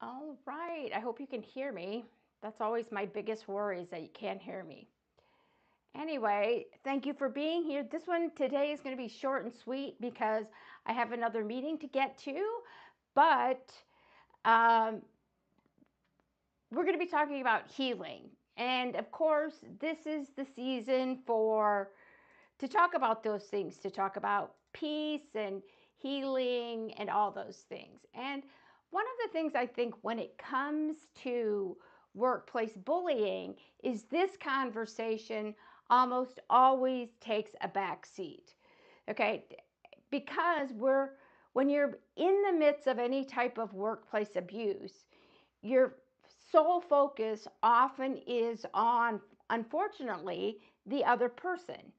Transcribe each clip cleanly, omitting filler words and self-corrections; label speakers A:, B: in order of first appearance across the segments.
A: All right. I hope you can hear me. That's always my biggest worry is that you can't hear me. Anyway, thank you for being here. This one today is going to be short and sweet because I have another meeting to get to, but um, we're going to be talking about healing. And of course, this is the season for to talk about those things, to talk about peace and healing and all those things. And one of the things I think when it comes to workplace bullying is this conversation almost always takes a back seat. Okay? Because when you're in the midst of any type of workplace abuse, your sole focus often is on, unfortunately, the other person.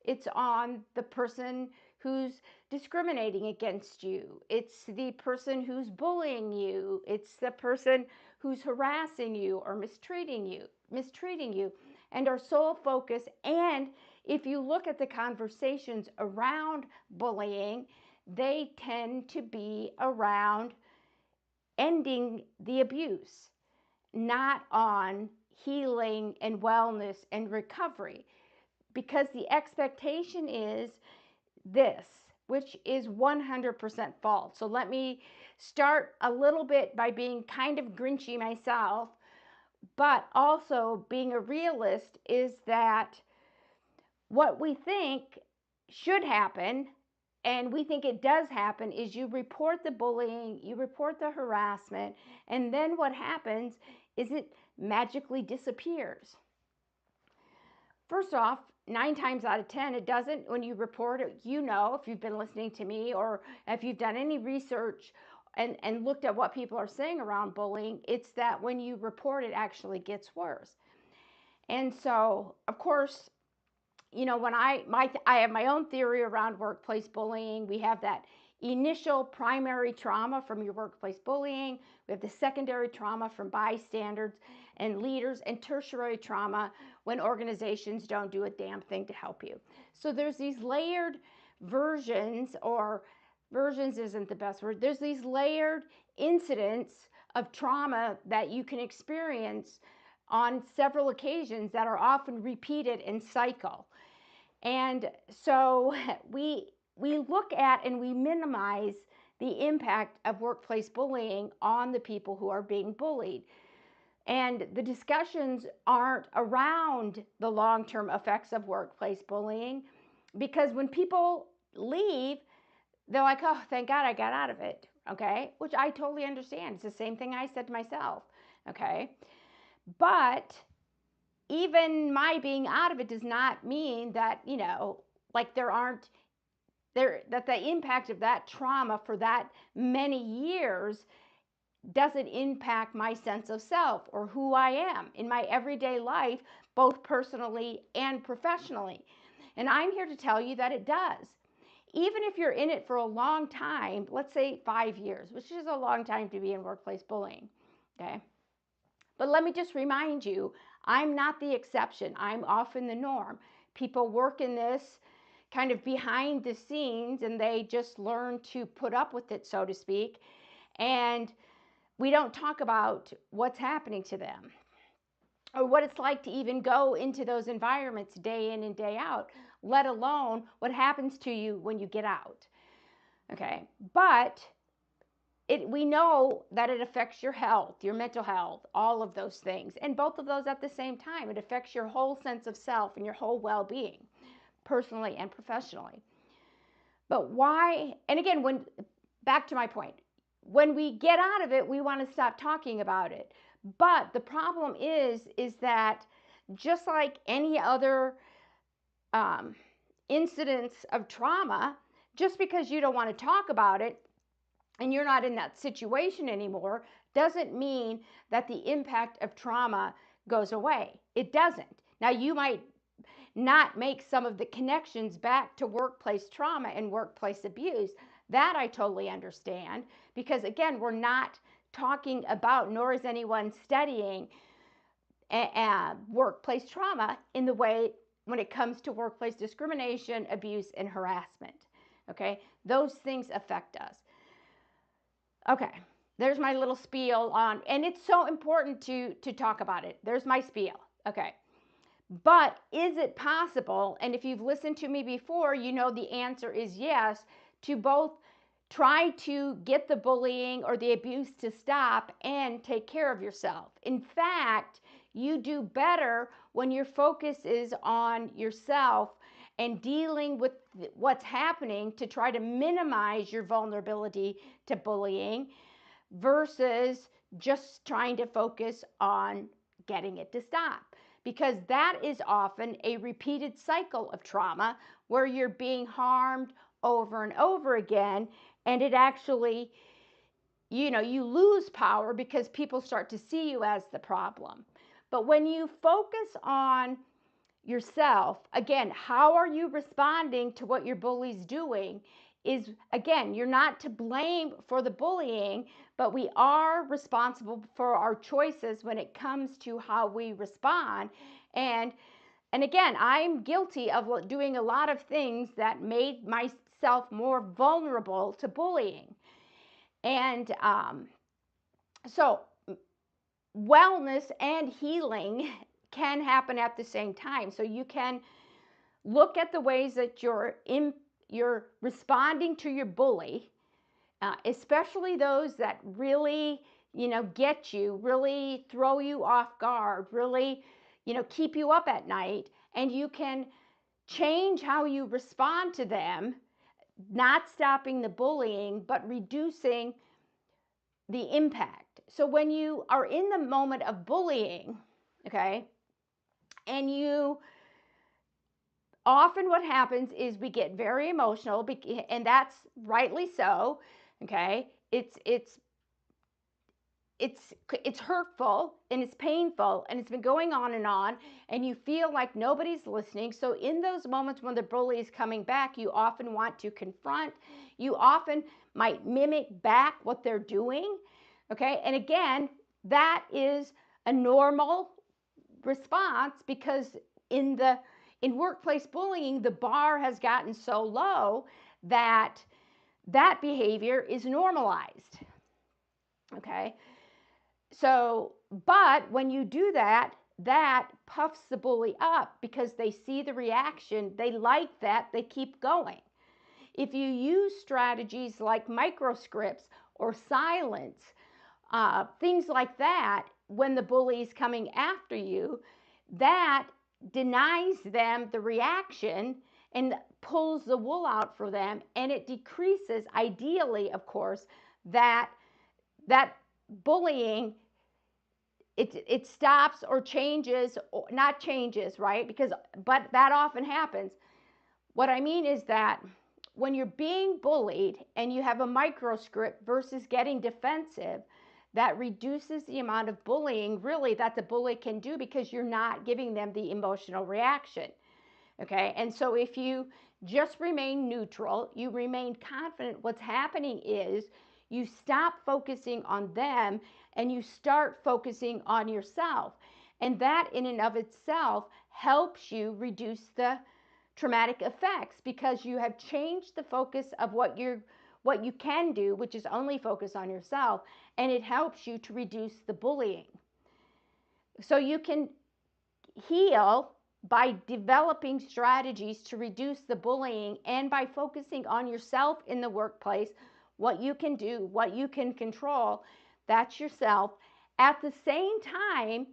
A: It's on the person who's discriminating against you. It's the person who's bullying you. It's the person who's harassing you or mistreating you. And our sole focus, and if you look at the conversations around bullying, they tend to be around ending the abuse, not on healing and wellness and recovery. Because the expectation is this, which is 100% false. So let me start a little bit by being kind of grinchy myself, but also being a realist is that what we think should happen, and we think it does happen, is you report the bullying, you report the harassment, and then what happens is it magically disappears. First off, 9 times out of 10, it doesn't. When you report it, if you've been listening to me or if you've done any research and looked at what people are saying around bullying, it's that when you report it actually gets worse. And so, of course, when I have my own theory around workplace bullying. We have that initial primary trauma from your workplace bullying. We have the secondary trauma from bystanders and leaders, and tertiary trauma when organizations don't do a damn thing to help you. So there's these layered versions, or versions isn't the best word. There's these layered incidents of trauma that you can experience on several occasions that are often repeated in cycle. And so we look at and we minimize the impact of workplace bullying on the people who are being bullied. And the discussions aren't around the long-term effects of workplace bullying, because when people leave, they're like, oh, thank God I got out of it. Okay, which I totally understand. It's the same thing I said to myself. Okay, but even my being out of it does not mean that, like that the impact of that trauma for that many years doesn't impact my sense of self or who I am in my everyday life, both personally and professionally. And I'm here to tell you that it does. Even if you're in it for a long time, let's say 5 years, which is a long time to be in workplace bullying. Okay. But let me just remind you, I'm not the exception. I'm often the norm. People work in this kind of behind the scenes and they just learn to put up with it, so to speak. And we don't talk about what's happening to them or what it's like to even go into those environments day in and day out, let alone what happens to you when you get out. Okay. But we know that it affects your health, your mental health, all of those things, and both of those at the same time. It affects your whole sense of self and your whole well-being, personally and professionally. But why? And again, back to my point, when we get out of it, we want to stop talking about it. But the problem is that just like any other um, incidents of trauma, just because you don't want to talk about it and you're not in that situation anymore, doesn't mean that the impact of trauma goes away. It doesn't. Now, you might not make some of the connections back to workplace trauma and workplace abuse. That I totally understand, because again, we're not talking about, nor is anyone studying workplace trauma in the way when it comes to workplace discrimination, abuse, and harassment. Okay, those things affect us. Okay, there's my little spiel on, and it's so important to talk about it. There's my spiel. Okay. But is it possible? And if you've listened to me before, you know the answer is yes, to both try to get the bullying or the abuse to stop and take care of yourself. In fact, you do better when your focus is on yourself and dealing with what's happening to try to minimize your vulnerability to bullying versus just trying to focus on getting it to stop. Because that is often a repeated cycle of trauma where you're being harmed over and over again, and it actually, you lose power because people start to see you as the problem. But when you focus on yourself, again, how are you responding to what your bully's doing? Is, again, you're not to blame for the bullying, but we are responsible for our choices when it comes to how we respond. And again, I'm guilty of doing a lot of things that made myself more vulnerable to bullying. And so wellness and healing can happen at the same time. So you can look at the ways that you're responding to your bully, especially those that really, get you, really throw you off guard, really, keep you up at night. And you can change how you respond to them, not stopping the bullying, but reducing the impact. So when you are in the moment of bullying, okay, and you often what happens is we get very emotional, and that's rightly so. Okay, it's hurtful and it's painful and it's been going on, and you feel like nobody's listening. So in those moments when the bully is coming back, you often want to confront. You often might mimic back what they're doing. Okay, and again, that is a normal response because in workplace bullying, the bar has gotten so low that that behavior is normalized. Okay. So, but when you do that, that puffs the bully up because they see the reaction. They like that. They keep going. If you use strategies like microscripts or silence, things like that, when the bully is coming after you, that denies them the reaction and pulls the wool out for them, and it decreases, ideally, of course, that bullying. It stops or changes, or not changes, right? But that often happens. What I mean is that when you're being bullied and you have a microscript versus getting defensive, that reduces the amount of bullying really that the bully can do because you're not giving them the emotional reaction. Okay, and so if you just remain neutral, you remain confident, what's happening is you stop focusing on them and you start focusing on yourself. And that in and of itself helps you reduce the traumatic effects because you have changed the focus of what you can do, which is only focus on yourself, and it helps you to reduce the bullying. So you can heal by developing strategies to reduce the bullying and by focusing on yourself in the workplace, what you can do, what you can control, that's yourself. At the same time,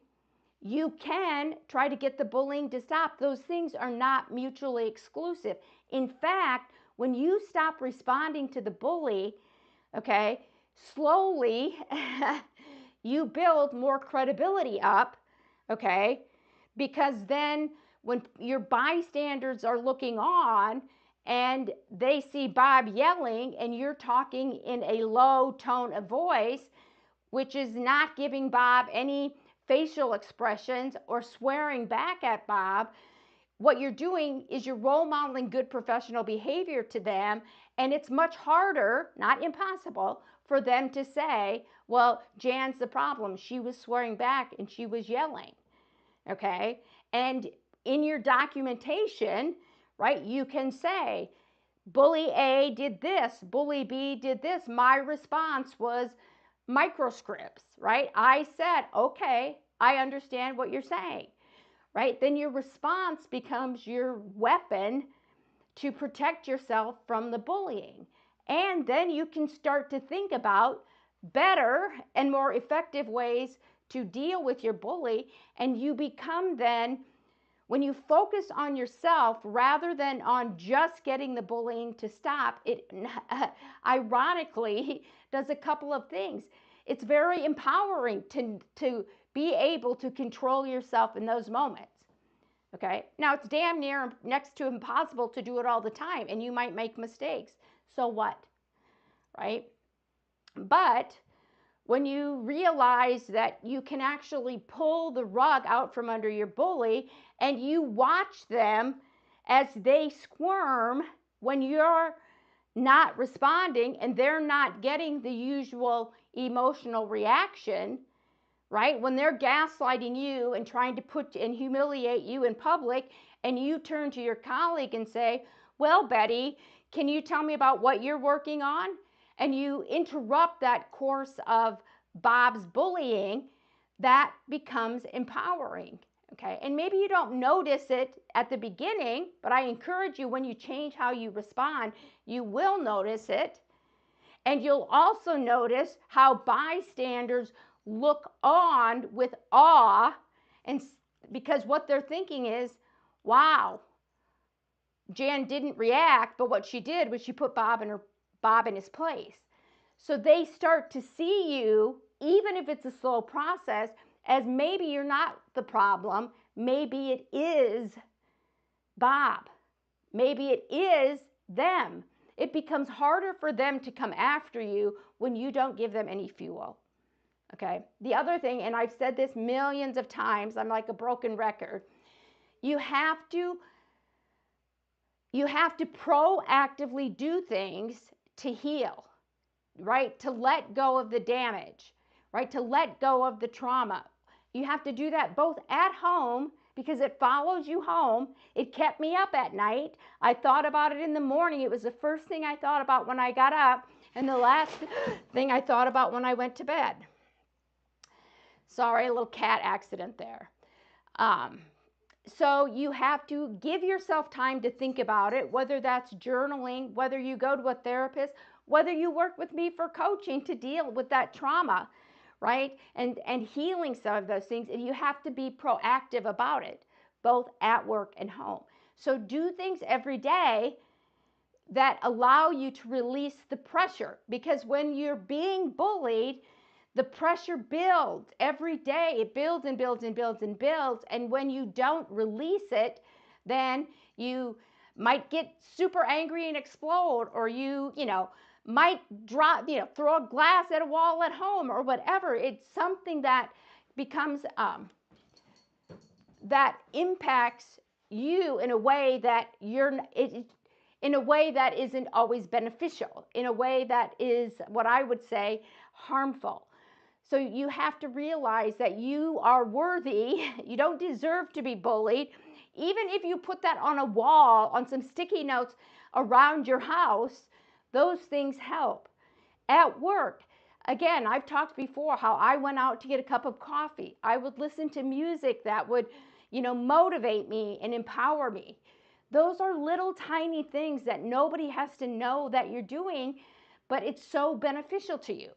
A: you can try to get the bullying to stop. Those things are not mutually exclusive. In fact, when you stop responding to the bully, okay, slowly you build more credibility up, okay, because then when your bystanders are looking on and they see Bob yelling and you're talking in a low tone of voice, which is not giving Bob any facial expressions or swearing back at Bob, what you're doing is you're role modeling good professional behavior to them, and it's much harder, not impossible, for them to say, well, Jan's the problem. She was swearing back and she was yelling. Okay? And in your documentation, right, you can say, bully A did this, bully B did this. My response was microscripts, right? I said, okay, I understand what you're saying, right? Then your response becomes your weapon to protect yourself from the bullying. And then you can start to think about better and more effective ways to deal with your bully. And you become then, when you focus on yourself rather than on just getting the bullying to stop, it ironically does a couple of things. It's very empowering to be able to control yourself in those moments. Okay. Now it's damn near next to impossible to do it all the time, and you might make mistakes. So what? Right? But when you realize that you can actually pull the rug out from under your bully and you watch them as they squirm when you're not responding and they're not getting the usual emotional reaction, right? When they're gaslighting you and trying to put and humiliate you in public, and you turn to your colleague and say, well, Betty, can you tell me about what you're working on? And you interrupt that course of Bob's bullying, that becomes empowering. Okay. And maybe you don't notice it at the beginning, but I encourage you, when you change how you respond, you will notice it. And you'll also notice how bystanders look on with awe, and because what they're thinking is, wow, Jan didn't react, but what she did was she put Bob in his place. So they start to see you, even if it's a slow process, as maybe you're not the problem. Maybe it is Bob. Maybe it is them. It becomes harder for them to come after you when you don't give them any fuel. Okay. The other thing, and I've said this millions of times, I'm like a broken record. You have to proactively do things to heal, right? To let go of the damage, right? To let go of the trauma. You have to do that both at home, because it follows you home. It kept me up at night. I thought about it in the morning. It was the first thing I thought about when I got up, and the last thing I thought about when I went to bed. Sorry, a little cat accident there. So you have to give yourself time to think about it, whether that's journaling, whether you go to a therapist, whether you work with me for coaching to deal with that trauma, right? And healing some of those things. And you have to be proactive about it, both at work and home. So do things every day that allow you to release the pressure, because when you're being bullied, the pressure builds every day. It builds and builds and builds and builds. And when you don't release it, then you might get super angry and explode, or you might drop, throw a glass at a wall at home or whatever. It's something that becomes, that impacts you in a way that in a way that isn't always beneficial, in a way that is what I would say harmful. So you have to realize that you are worthy. You don't deserve to be bullied. Even if you put that on a wall, on some sticky notes around your house, those things help. At work, again, I've talked before how I went out to get a cup of coffee. I would listen to music that would, motivate me and empower me. Those are little tiny things that nobody has to know that you're doing, but it's so beneficial to you.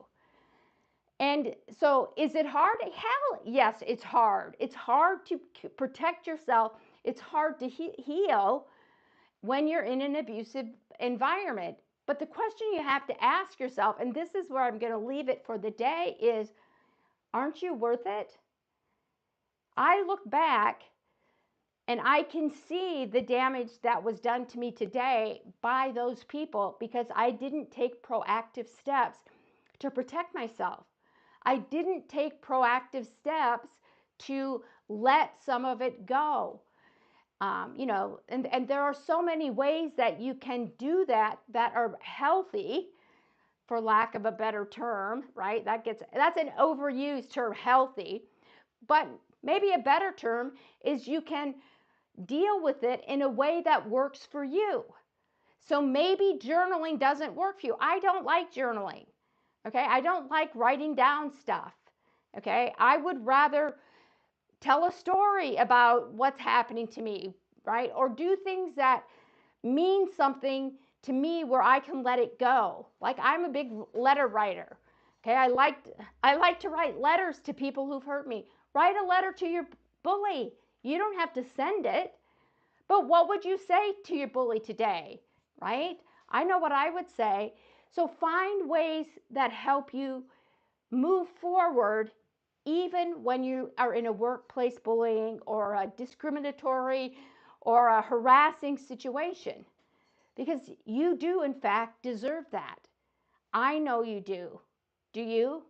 A: And so, is it hard? Hell, yes, it's hard. It's hard to protect yourself. It's hard to heal when you're in an abusive environment. But the question you have to ask yourself, and this is where I'm going to leave it for the day, is, aren't you worth it? I look back and I can see the damage that was done to me today by those people, because I didn't take proactive steps to protect myself. I didn't take proactive steps to let some of it go. And there are so many ways that you can do that are healthy, for lack of a better term, right? That's an overused term, healthy. But maybe a better term is you can deal with it in a way that works for you. So maybe journaling doesn't work for you. I don't like journaling. Okay, I don't like writing down stuff. Okay, I would rather tell a story about what's happening to me, right? Or do things that mean something to me where I can let it go. Like I'm a big letter writer. Okay, I like to write letters to people who've hurt me. Write a letter to your bully. You don't have to send it, but what would you say to your bully today, right? I know what I would say. So find ways that help you move forward even when you are in a workplace bullying or a discriminatory or a harassing situation, because you do, in fact, deserve that. I know you do. Do you?